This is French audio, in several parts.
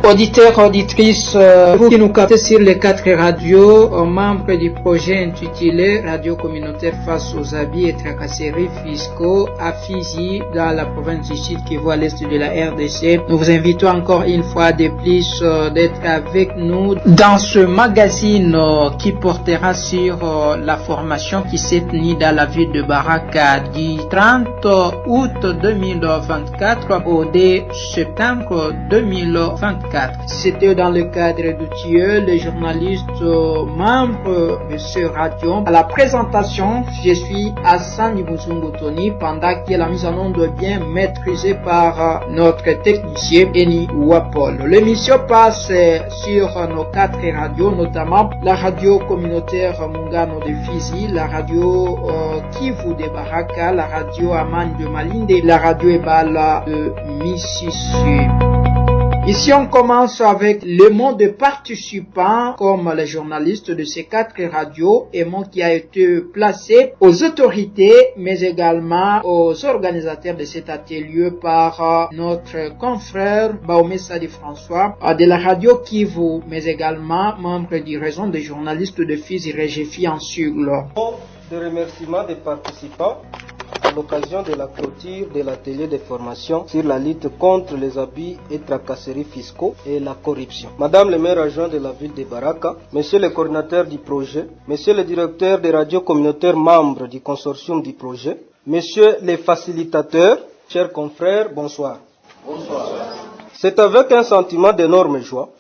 Auditeurs, auditrices, vous qui nous captez sur les 4 radios, membres du projet intitulé Radio communautaire face aux abus et tracasseries fiscaux à Fizi, dans la province du Sud Kivu à l'est de la RDC, nous vous invitons encore une fois de plus d'être avec nous dans ce magazine qui portera sur la formation qui s'est tenue dans la ville de Baraka du 30 août 2024 au 2 septembre 2024. C'était dans le cadre d'Outieux, le journaliste membre de ce radio. À la présentation, je suis Hassan Ibuzungutoni, pendant que la mise en onde est bien maîtrisée par notre technicien Eni Wapol. L'émission passe sur nos 4 radios, notamment la radio communautaire Mungano de Fizi, la radio Kivu de Baraka, la radio Aman de Malinde, la radio Ebala de Mississi. Ici, on commence avec le mot de participants, comme les journalistes de ces 4 radios, et mot qui a été placé aux autorités, mais également aux organisateurs de cet atelier par notre confrère Baomé Sadi François de la radio Kivu, mais également membre du réseau des journalistes de Fizi Régifi en sigle. De remerciements des participants à l'occasion de la clôture de l'atelier de formation sur la lutte contre les abus et tracasseries fiscaux et la corruption. Madame le maire adjoint de la ville de Baraka, monsieur le coordinateur du projet, monsieur le directeur des radios communautaires membres du consortium du projet, monsieur les facilitateurs, chers confrères, bonsoir. Bonsoir. C'est avec un sentiment d'énorme joie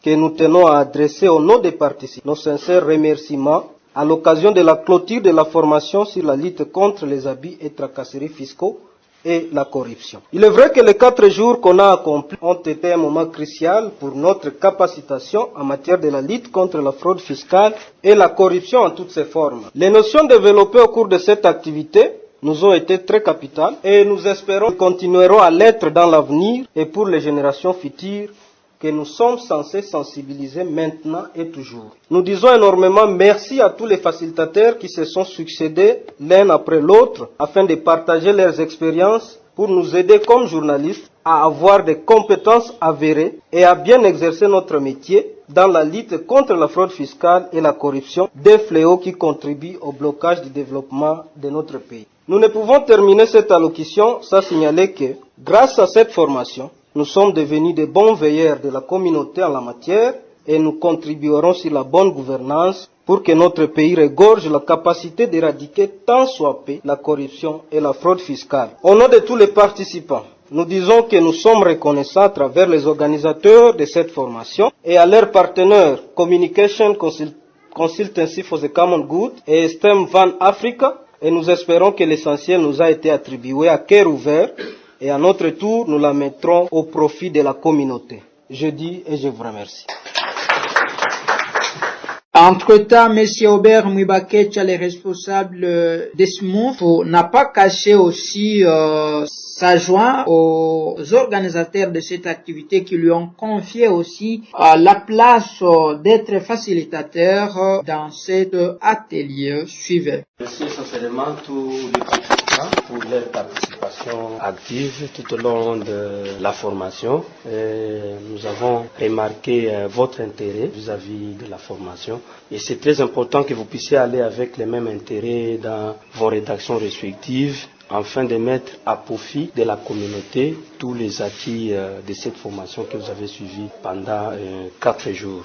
que nous tenons à adresser au nom des participants nos sincères remerciements à l'occasion de la clôture de la formation sur la lutte contre les abus et tracasseries fiscaux et la corruption. Il est vrai que les 4 jours qu'on a accomplis ont été un moment crucial pour notre capacitation en matière de la lutte contre la fraude fiscale et la corruption en toutes ses formes. Les notions développées au cours de cette activité nous ont été très capitales et nous espérons qu'elles continueront à l'être dans l'avenir et pour les générations futures que nous sommes censés sensibiliser maintenant et toujours. Nous disons énormément merci à tous les facilitateurs qui se sont succédés l'un après l'autre afin de partager leurs expériences pour nous aider comme journalistes à avoir des compétences avérées et à bien exercer notre métier dans la lutte contre la fraude fiscale et la corruption, des fléaux qui contribuent au blocage du développement de notre pays. Nous ne pouvons terminer cette allocution sans signaler que, grâce à cette formation, nous sommes devenus de bons veilleurs de la communauté en la matière et nous contribuerons sur la bonne gouvernance pour que notre pays regorge la capacité d'éradiquer tant soit peu la corruption et la fraude fiscale. Au nom de tous les participants, nous disons que nous sommes reconnaissants à travers les organisateurs de cette formation et à leurs partenaires Communication Consultancy for the Common Good et STEM Van Africa, et nous espérons que l'essentiel nous a été attribué à cœur ouvert et à notre tour, nous la mettrons au profit de la communauté. Je dis et je vous remercie. Entre-temps, M. Aubert Mwibakecha, le responsable des SMOUF, n'a pas caché aussi sa joie aux organisateurs de cette activité qui lui ont confié aussi la place d'être facilitateur dans cet atelier. Suivez. Merci sincèrement tous les participants pour leur participation active tout au long de la formation. Nous avons remarqué votre intérêt vis-à-vis de la formation et c'est très important que vous puissiez aller avec les mêmes intérêts dans vos rédactions respectives afin de mettre à profit de la communauté tous les acquis de cette formation que vous avez suivie pendant 4 jours.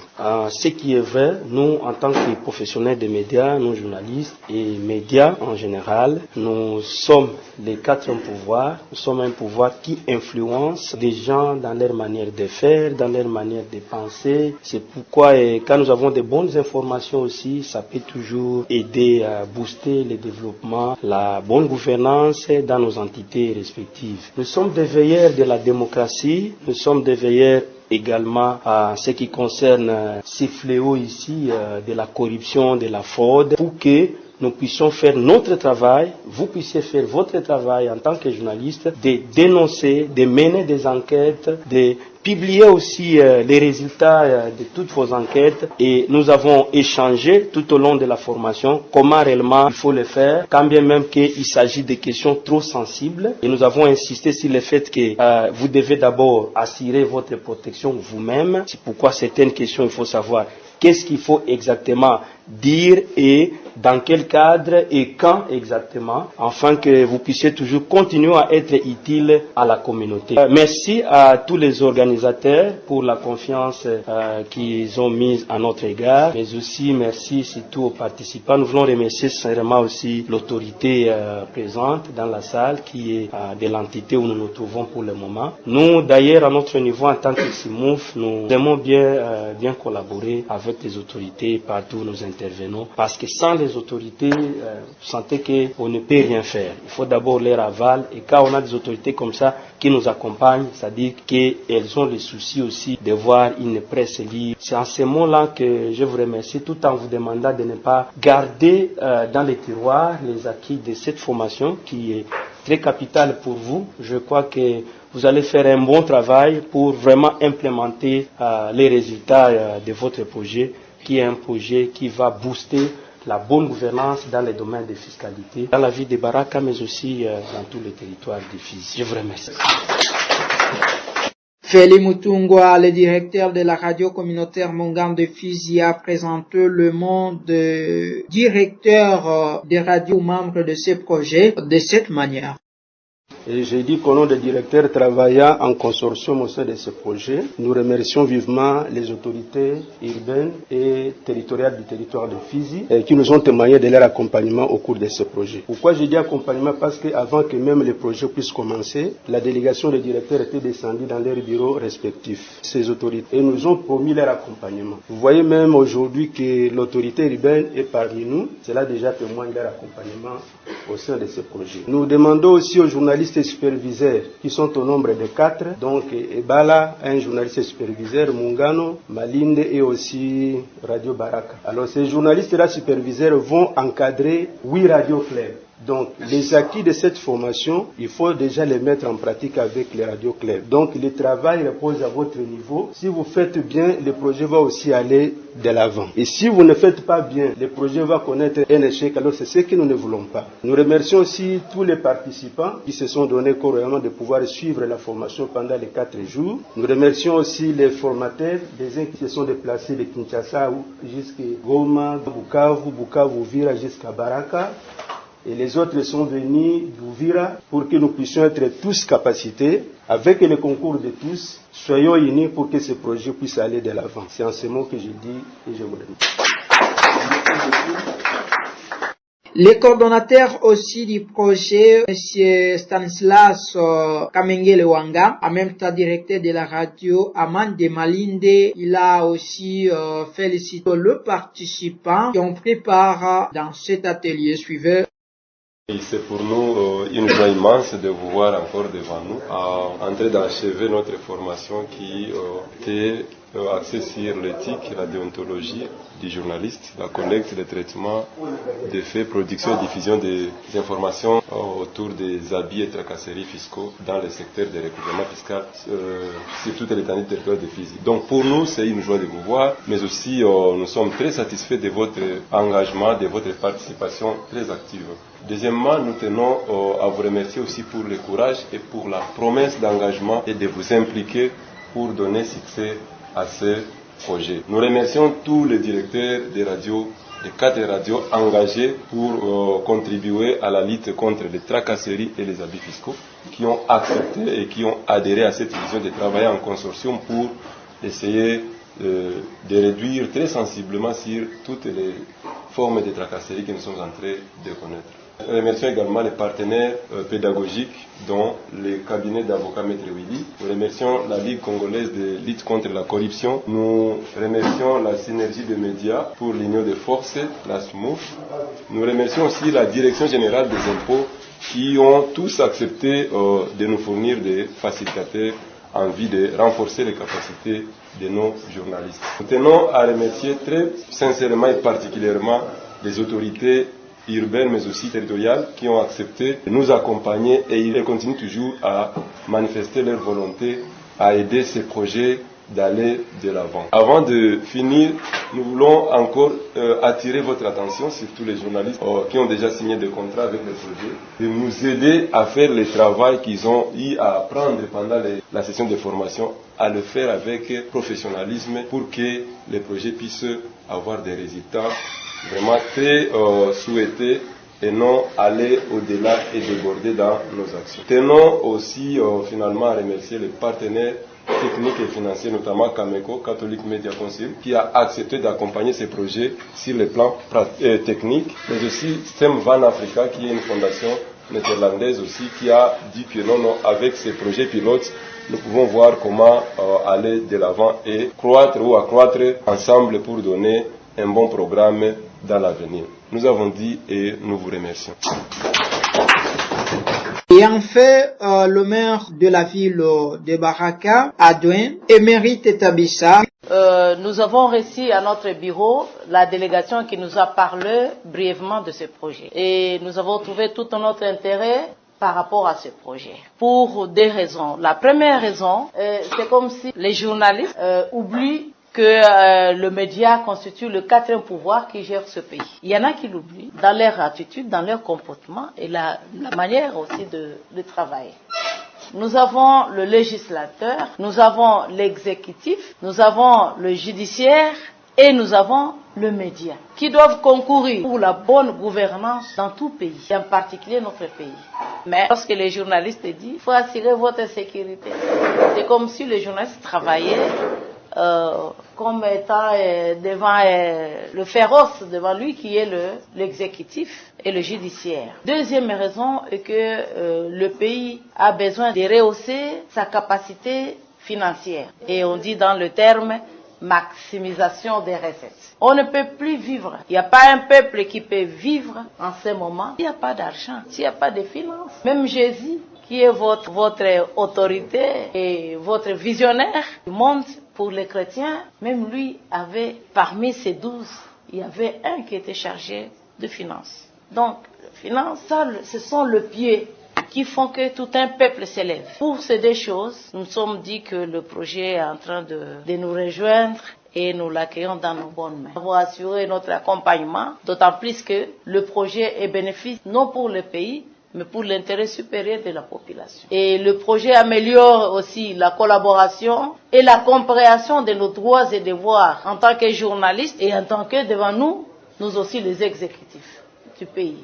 Ce qui est vrai, nous, en tant que professionnels des médias, nous journalistes et médias en général, nous sommes les 4 pouvoirs. Nous sommes un pouvoir qui influence les gens dans leur manière de faire, dans leur manière de penser. C'est pourquoi quand nous avons de bonnes informations aussi, ça peut toujours aider à booster le développement, la bonne gouvernance dans nos entités respectives. Nous sommes des veilleurs de la démocratie, nous sommes des veilleurs également à ce qui concerne ces fléaux ici de la corruption, de la fraude, pour que nous puissions faire notre travail, vous puissiez faire votre travail en tant que journaliste, de dénoncer, de mener des enquêtes, de publié aussi les résultats de toutes vos enquêtes et nous avons échangé tout au long de la formation comment réellement il faut le faire, quand bien même qu'il s'agit de questions trop sensibles. Et nous avons insisté sur le fait que vous devez d'abord assurer votre protection vous-même. C'est pourquoi certaines questions, il faut savoir qu'est-ce qu'il faut exactement dire et dans quel cadre et quand exactement, afin que vous puissiez toujours continuer à être utile à la communauté. Merci à tous les organisateurs pour la confiance qu'ils ont mise à notre égard, mais aussi merci surtout aux participants. Nous voulons remercier sincèrement aussi l'autorité présente dans la salle qui est de l'entité où nous nous trouvons pour le moment. Nous d'ailleurs à notre niveau en tant que CIMOUF, nous aimons bien collaborer avec les autorités partout où nous intervenons, parce que sans les autorités, vous sentez qu'on ne peut rien faire. Il faut d'abord leur aval, et quand on a des autorités comme ça qui nous accompagnent, c'est-à-dire qu'elles ont le souci aussi de voir une presse libre. C'est en ces mots-là que je vous remercie, tout en vous demandant de ne pas garder dans les tiroirs les acquis de cette formation qui est très capitale pour vous. Je crois que vous allez faire un bon travail pour vraiment implémenter les résultats de votre projet, qui est un projet qui va booster la bonne gouvernance dans les domaines de fiscalité, dans la ville de Baraka, mais aussi dans tous les territoires de Fizi. Je vous remercie. Feli Mutungwa, le directeur de la radio communautaire Mongane de Fizi, a présenté le monde de directeur des radios membres de ce projet de cette manière. Et j'ai dit qu'au nom des directeurs travaillant en consortium au sein de ce projet, nous remercions vivement les autorités urbaines et territoriales du territoire de Fizi qui nous ont témoigné de leur accompagnement au cours de ce projet. Pourquoi j'ai dit accompagnement? Parce qu'avant que même les projets puissent commencer, la délégation des directeurs était descendue dans leurs bureaux respectifs, ces autorités, et nous ont promis leur accompagnement. Vous voyez même aujourd'hui que l'autorité urbaine est parmi nous, cela déjà témoigne de leur accompagnement au sein de ce projet. Nous demandons aussi aux journalistes et superviseurs qui sont au nombre de 4, donc Ebala, un journaliste superviseur, Mungano, Malinde et aussi Radio Baraka. Alors ces journalistes-là superviseurs vont encadrer 8 radios claires. Donc, les acquis de cette formation, il faut déjà les mettre en pratique avec les radios claires. Donc, le travail repose à votre niveau. Si vous faites bien, le projet va aussi aller de l'avant. Et si vous ne faites pas bien, le projet va connaître un échec. Alors, c'est ce que nous ne voulons pas. Nous remercions aussi tous les participants qui se sont donné corps de pouvoir suivre la formation pendant les 4 jours. Nous remercions aussi les formateurs, les uns qui se sont déplacés de Kinshasa jusqu'à Goma, Bukavu, Vira jusqu'à Baraka. Et les autres sont venus d'Ouvira pour que nous puissions être tous capacités, avec le concours de tous, soyons unis pour que ce projet puisse aller de l'avant. C'est en ce mot que je dis et je vous remercie. Le coordonnateur aussi du projet, M. Stanislas Kamengele Wanga, en même temps directeur de la radio Amande Malinde, il a aussi félicité les participants qui ont pris part dans cet atelier suivant. Et c'est pour nous une joie immense de vous voir encore devant nous, en train d'achever notre formation qui était axée sur l'éthique, la déontologie du journaliste, la collecte, le traitement des faits, production et diffusion des informations autour des abus et tracasseries fiscaux dans le secteur des recouvrements fiscaux sur toute l'étendue du territoire de Fizi. Donc pour nous, c'est une joie de vous voir, mais aussi nous sommes très satisfaits de votre engagement, de votre participation très active. Deuxièmement, nous tenons à vous remercier aussi pour le courage et pour la promesse d'engagement et de vous impliquer pour donner succès à ce projet. Nous remercions tous les directeurs des radios, des 4 radios engagés pour contribuer à la lutte contre les tracasseries et les abus fiscaux, qui ont accepté et qui ont adhéré à cette vision de travailler en consortium pour essayer de réduire très sensiblement sur toutes les formes de tracasseries que nous sommes en train de connaître. Nous remercions également les partenaires pédagogiques, dont le cabinet d'avocats Maître Willy. Nous remercions la Ligue congolaise de lutte contre la corruption. Nous remercions la synergie des médias pour l'union des forces, la SMOUF. Nous remercions aussi la direction générale des impôts qui ont tous accepté de nous fournir des facilitateurs en vue de renforcer les capacités de nos journalistes. Nous tenons à remercier très sincèrement et particulièrement les autorités urbaines mais aussi territoriales qui ont accepté de nous accompagner et ils continuent toujours à manifester leur volonté à aider ces projets d'aller de l'avant. Avant de finir, nous voulons encore attirer votre attention, surtout les journalistes qui ont déjà signé des contrats avec le projet, de nous aider à faire le travail qu'ils ont eu à apprendre pendant la session de formation, à le faire avec professionnalisme pour que les projets puissent avoir des résultats vraiment très souhaités et non aller au-delà et déborder dans nos actions. Tenons aussi finalement à remercier les partenaires techniques et financiers, notamment Cameco, Catholic Media Council, qui a accepté d'accompagner ces projets sur le plan technique, mais aussi STEM Van Africa, qui est une fondation néerlandaise aussi, qui a dit que non, avec ces projets pilotes, nous pouvons voir comment aller de l'avant et croître ou accroître ensemble pour donner un bon programme dans l'avenir. Nous avons dit et nous vous remercions. Et en fait, le maire de la ville de Baraka, Adouin, Émérite Tabissa. Nous avons reçu à notre bureau la délégation qui nous a parlé brièvement de ce projet. Et nous avons trouvé tout notre intérêt par rapport à ce projet. Pour des raisons. La première raison, c'est comme si les journalistes oublient que le média constitue le quatrième pouvoir qui gère ce pays. Il y en a qui l'oublient dans leur attitude, dans leur comportement et la manière aussi de travailler. Nous avons le législateur, nous avons l'exécutif, nous avons le judiciaire et nous avons le média qui doivent concourir pour la bonne gouvernance dans tout pays, et en particulier notre pays. Mais lorsque les journalistes disent il faut assurer votre sécurité, c'est comme si les journalistes travaillaient comme étant devant le féroce devant lui qui est l'exécutif et le judiciaire. Deuxième raison est que le pays a besoin de rehausser sa capacité financière. Et on dit dans le terme maximisation des recettes. On ne peut plus vivre. Il n'y a pas un peuple qui peut vivre en ce moment s'il n'y a pas d'argent, s'il n'y a pas de finances. Même Jésus, qui est votre autorité et votre visionnaire du monde pour les chrétiens, même lui avait parmi ces 12, il y avait un qui était chargé de finances. Donc, les finances, ce sont le pied qui font que tout un peuple s'élève. Pour ces deux choses, nous nous sommes dit que le projet est en train de nous rejoindre et nous l'accueillons dans nos bonnes mains. Nous avons assuré notre accompagnement, d'autant plus que le projet est bénéfique non pour le pays, mais pour l'intérêt supérieur de la population. Et le projet améliore aussi la collaboration et la compréhension de nos droits et devoirs en tant que journalistes et en tant que, devant nous, nous aussi les exécutifs du pays.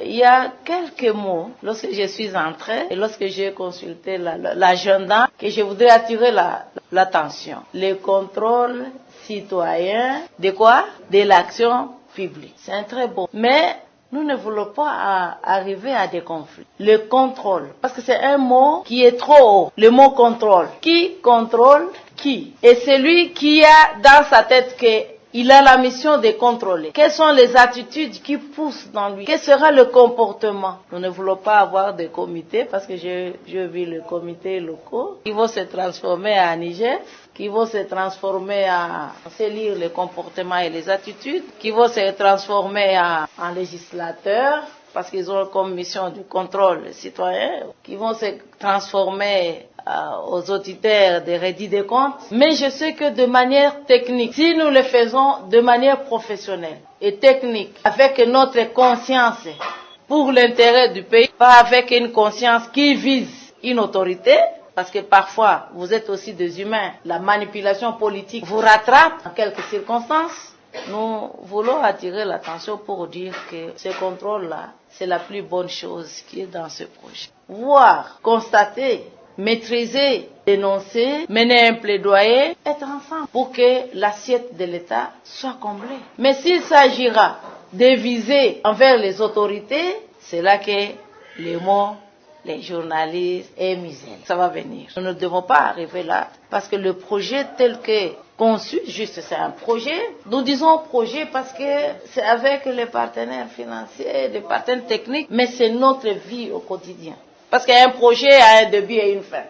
Il y a quelques mots, lorsque je suis entrée et lorsque j'ai consulté l'agenda, que je voudrais attirer l'attention. Les contrôles citoyens, de quoi? De l'action publique. C'est un très bon. Mais nous ne voulons pas arriver à des conflits. Le contrôle, parce que c'est un mot qui est trop haut. Le mot contrôle. Qui contrôle qui? Et celui qui a dans sa tête que il a la mission de contrôler. Quelles sont les attitudes qui poussent dans lui? Quel sera le comportement? Nous ne voulons pas avoir de comités parce que j'ai vu les comités locaux qui vont se transformer en Niger, qui vont se transformer à lire les comportements et les attitudes, qui vont se transformer en législateurs parce qu'ils ont comme mission du contrôle citoyen, qui vont se transformer aux auditeurs des rédits des comptes. Mais je sais que de manière technique, si nous le faisons de manière professionnelle et technique, avec notre conscience pour l'intérêt du pays, pas avec une conscience qui vise une autorité, parce que parfois vous êtes aussi des humains, la manipulation politique vous rattrape en quelques circonstances. Nous voulons attirer l'attention pour dire que ce contrôle-là, c'est la plus bonne chose qui est dans ce projet. Voir, constater, maîtriser, dénoncer, mener un plaidoyer, être ensemble pour que l'assiette de l'État soit comblée. Mais s'il s'agira de viser envers les autorités, c'est là que les mots, les journalistes et misère, ça va venir. Nous ne devons pas arriver là parce que le projet tel que conçu, juste c'est un projet. Nous disons projet parce que c'est avec les partenaires financiers, les partenaires techniques, mais c'est notre vie au quotidien. Parce qu'un projet a un début et une fin.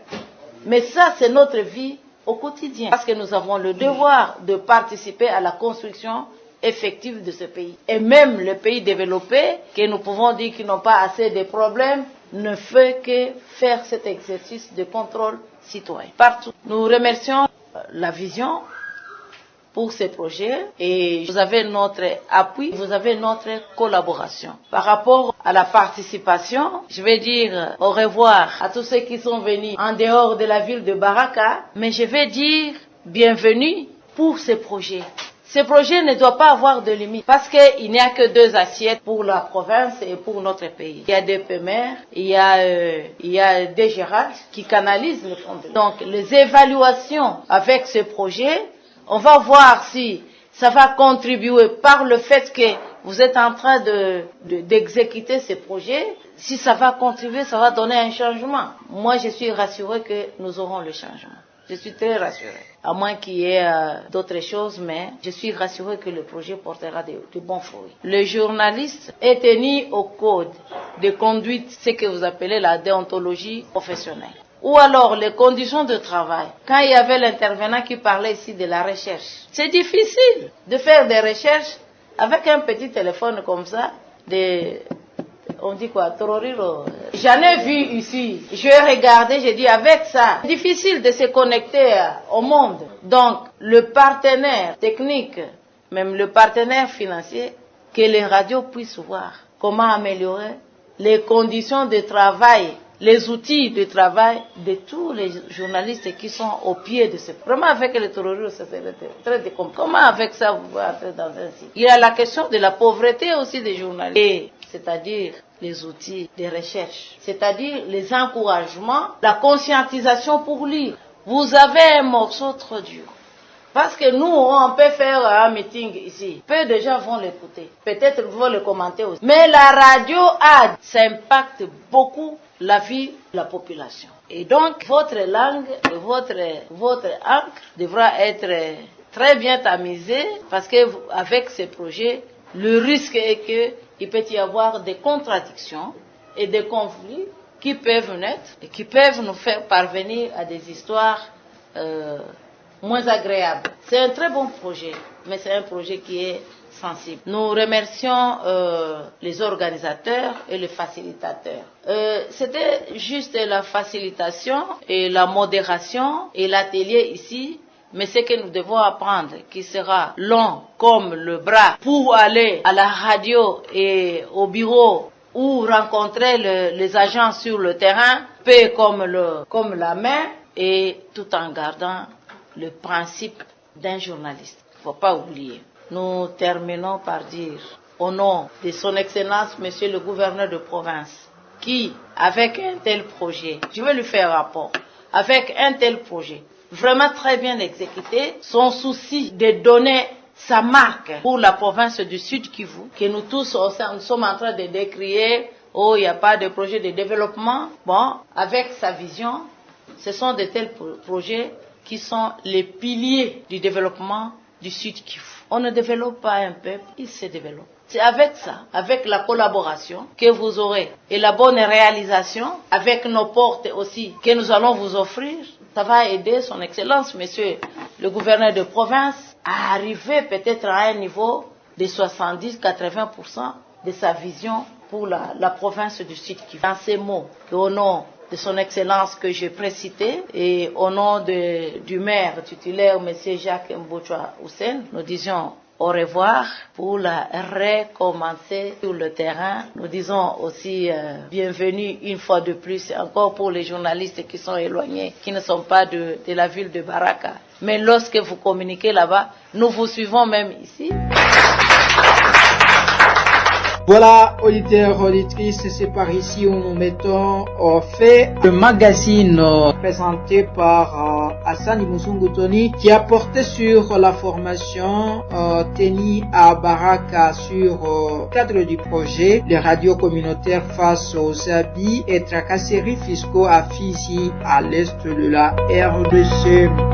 Mais ça, c'est notre vie au quotidien. Parce que nous avons le devoir de participer à la construction effective de ce pays. Et même les pays développés, que nous pouvons dire qu'ils n'ont pas assez de problèmes, ne fait que faire cet exercice de contrôle citoyen. Partout. Nous remercions la vision pour ces projets et vous avez notre appui, vous avez notre collaboration. Par rapport à la participation, je vais dire au revoir à tous ceux qui sont venus en dehors de la ville de Baraka, mais je vais dire bienvenue pour ces projets. Ces projets ne doivent pas avoir de limite parce qu'il n'y a que 2 assiettes pour la province et pour notre pays. Il y a des PMR, il y a des Gérard qui canalisent le fonds. Donc les évaluations avec ce projet, on va voir si ça va contribuer par le fait que vous êtes en train d'exécuter ces projets. Si ça va contribuer, ça va donner un changement. Moi, je suis rassurée que nous aurons le changement. Je suis très rassurée. À moins qu'il y ait d'autres choses, mais je suis rassurée que le projet portera de bons fruits. Le journaliste est tenu au code de conduite, ce que vous appelez la déontologie professionnelle. Ou alors les conditions de travail. Quand il y avait l'intervenant qui parlait ici de la recherche, c'est difficile de faire des recherches avec un petit téléphone comme ça, on dit quoi, Tororiro. J'en ai vu ici, je ai regardé, j'ai dit avec ça, c'est difficile de se connecter au monde. Donc le partenaire technique, même le partenaire financier, que les radios puissent voir comment améliorer les conditions de travail, les outils de travail de tous les journalistes qui sont au pied de ce. Vraiment avec les terroristes, ça serait très décomplexé. Comment avec ça vous pouvez entrer dans un site? Il y a la question de la pauvreté aussi des journalistes, c'est-à-dire les outils de recherche, c'est-à-dire les encouragements, la conscientisation pour lire. Vous avez un morceau trop dur. Parce que nous, on peut faire un meeting ici. Peu de gens vont l'écouter. Peut-être vont le commenter aussi. Mais la radio ça impacte beaucoup la vie de la population. Et donc, votre langue et votre encre devra être très bien tamisée parce que avec ces projets, le risque est qu'il peut y avoir des contradictions et des conflits qui peuvent naître et qui peuvent nous faire parvenir à des histoires moins agréable. C'est un très bon projet, mais c'est un projet qui est sensible. Nous remercions les organisateurs et les facilitateurs. C'était juste la facilitation et la modération et l'atelier ici, mais ce que nous devons apprendre, qui sera long comme le bras, pour aller à la radio et au bureau ou rencontrer les agents sur le terrain, peu comme la main, et tout en gardant le principe d'un journaliste. Il ne faut pas oublier. Nous terminons par dire, au nom de son Excellence, Monsieur le gouverneur de province, qui, avec un tel projet, je vais lui faire rapport, avec un tel projet, vraiment très bien exécuté, son souci de donner sa marque pour la province du Sud Kivu, que nous tous nous sommes en train de décrier, il n'y a pas de projet de développement. Bon, avec sa vision, ce sont de tels projets qui sont les piliers du développement du Sud Kivu. On ne développe pas un peuple, il se développe. C'est avec ça, avec la collaboration que vous aurez et la bonne réalisation, avec nos portes aussi que nous allons vous offrir, ça va aider son Excellence, Monsieur le gouverneur de province, à arriver peut-être à un niveau de 70-80% de sa vision pour la province du Sud Kivu. Dans ces mots, et au nom de son Excellence que j'ai précité et au nom du maire titulaire, M. Jacques Mbouchoua Hussein, nous disions au revoir pour la recommencer sur le terrain. Nous disons aussi bienvenue une fois de plus, encore pour les journalistes qui sont éloignés, qui ne sont pas de la ville de Baraka. Mais lorsque vous communiquez là-bas, nous vous suivons même ici. Voilà, auditeurs, auditrices, c'est par ici où nous mettons au fait le magazine présenté par Hassan Musungutoni qui a porté sur la formation tenue à Baraka sur le cadre du projet les radios communautaires face aux abus et tracasseries fiscaux à Fizi à l'est de la RDC.